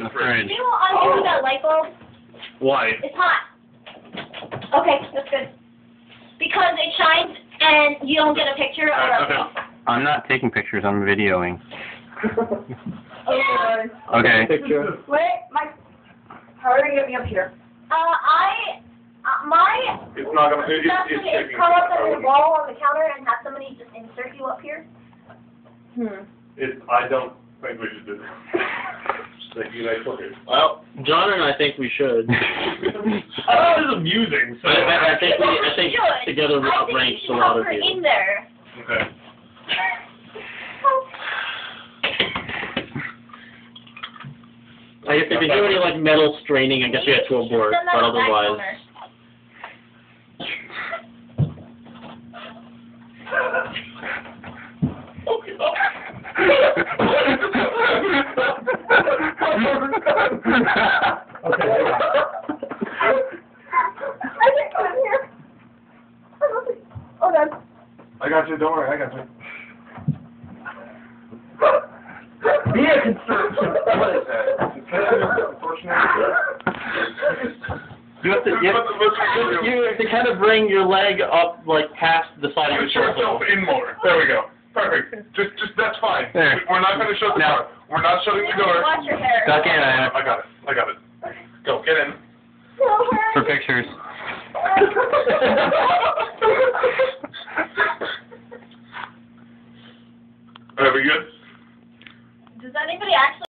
the fridge. Do you undo that light bulb? Why? It's hot. Okay, that's good. Because it shines and you don't get a picture of Okay. I'm not taking pictures, I'm videoing. Okay. Okay. Picture. Wait, how are you getting me up here? My It's not gonna. stuff It's is taking. curl up in the wall on the counter and have somebody just insert you up here. I don't think we should do that. Just like you guys look at it. Well, John and I think we should. I thought it was amusing. So. I think together we'll I think outrank you the should lot help of her you. in there. Okay. I guess if you do any like metal straining, I guess you have to abort, Send that but on back otherwise. counter. I can't come in here. Oh, God. I got you. Don't worry. I got you. Be a conservative. What is that? Unfortunately. You have to kind of bring your leg up like past the side of your Push yourself torso. in more. There we go. Perfect. Just that's fine. There. We're not going to shut the Now. door. We're not shutting the door. Watch your hair. Duck in, I got it. Go, get in. for pictures. Are we good? Does anybody actually